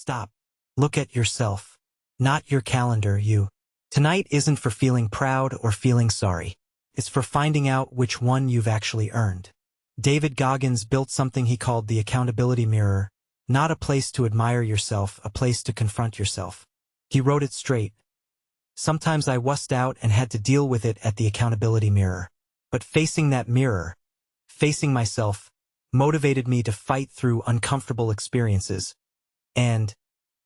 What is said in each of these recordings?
Stop. Look at yourself. Not your calendar, you. Tonight isn't for feeling proud or feeling sorry. It's for finding out which one you've actually earned. David Goggins built something he called the accountability mirror, not a place to admire yourself, a place to confront yourself. He wrote it straight. Sometimes I wussed out and had to deal with it at the accountability mirror. But facing that mirror, facing myself, motivated me to fight through uncomfortable experiences. And,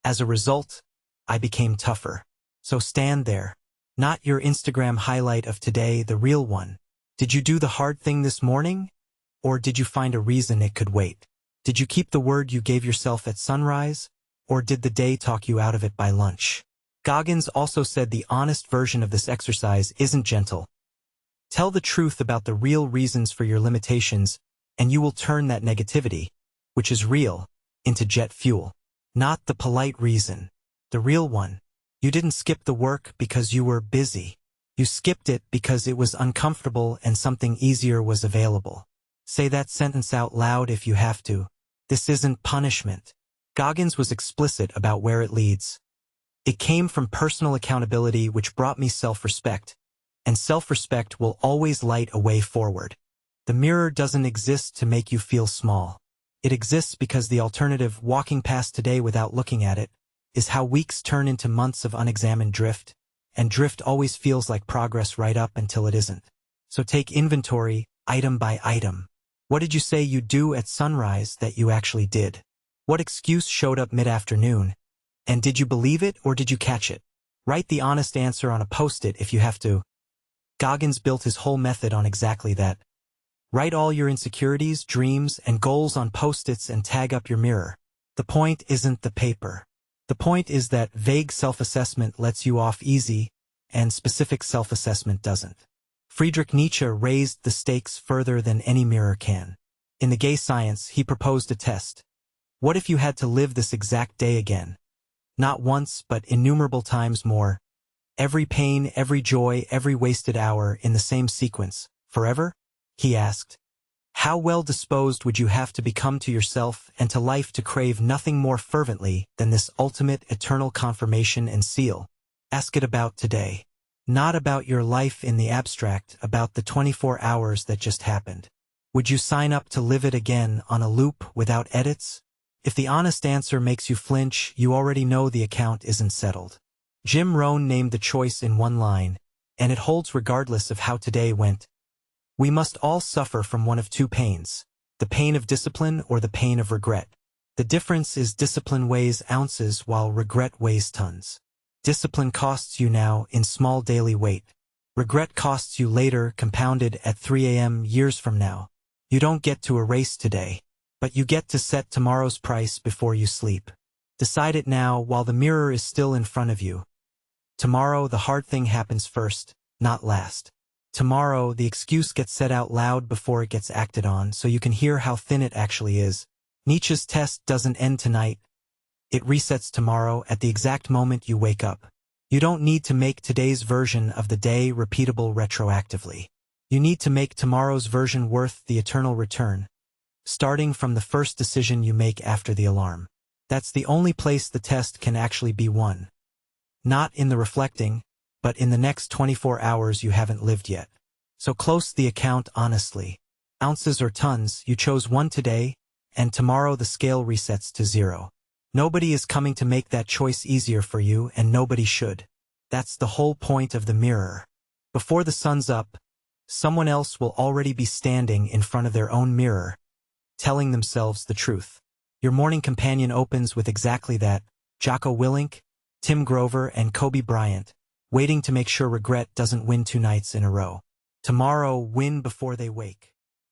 as a result, I became tougher. So stand there. Not your Instagram highlight of today, the real one. Did you do the hard thing this morning? Or did you find a reason it could wait? Did you keep the word you gave yourself at sunrise? Or did the day talk you out of it by lunch? Goggins also said the honest version of this exercise isn't gentle. Tell the truth about the real reasons for your limitations, and you will turn that negativity, which is real, into jet fuel. Not the polite reason. The real one. You didn't skip the work because you were busy. You skipped it because it was uncomfortable and something easier was available. Say that sentence out loud if you have to. This isn't punishment. Goggins was explicit about where it leads. It came from personal accountability, which brought me self-respect. And self-respect will always light a way forward. The mirror doesn't exist to make you feel small. It exists because the alternative, walking past today without looking at it, is how weeks turn into months of unexamined drift, and drift always feels like progress right up until it isn't. So take inventory, item by item. What did you say you'd do at sunrise that you actually did? What excuse showed up mid-afternoon? And did you believe it or did you catch it? Write the honest answer on a post-it if you have to. Goggins built his whole method on exactly that. Write all your insecurities, dreams, and goals on post-its and tag up your mirror. The point isn't the paper. The point is that vague self-assessment lets you off easy, and specific self-assessment doesn't. Friedrich Nietzsche raised the stakes further than any mirror can. In The Gay Science, he proposed a test. What if you had to live this exact day again? Not once, but innumerable times more. Every pain, every joy, every wasted hour in the same sequence. Forever? He asked. How well disposed would you have to become to yourself and to life to crave nothing more fervently than this ultimate eternal confirmation and seal? Ask it about today. Not about your life in the abstract, about the 24 hours that just happened. Would you sign up to live it again on a loop without edits? If the honest answer makes you flinch, you already know the account isn't settled. Jim Rohn named the choice in one line, and it holds regardless of how today went. We must all suffer from one of two pains, the pain of discipline or the pain of regret. The difference is discipline weighs ounces while regret weighs tons. Discipline costs you now in small daily weight. Regret costs you later, compounded at 3 a.m. years from now. You don't get to erase today, but you get to set tomorrow's price before you sleep. Decide it now while the mirror is still in front of you. Tomorrow the hard thing happens first, not last. Tomorrow the excuse gets said out loud before it gets acted on so you can hear how thin it actually is. Nietzsche's test doesn't end tonight. It resets tomorrow at the exact moment you wake up. You don't need to make today's version of the day repeatable retroactively. You need to make tomorrow's version worth the eternal return, starting from the first decision you make after the alarm. That's the only place the test can actually be won. Not in the reflecting, but in the next 24 hours you haven't lived yet. So close the account honestly. Ounces or tons, you chose one today, and tomorrow the scale resets to 0. Nobody is coming to make that choice easier for you, and nobody should. That's the whole point of the mirror. Before the sun's up, someone else will already be standing in front of their own mirror, telling themselves the truth. Your morning companion opens with exactly that: Jocko Willink, Tim Grover, and Kobe Bryant, waiting to make sure regret doesn't win 2 nights in a row. Tomorrow, win before they wake.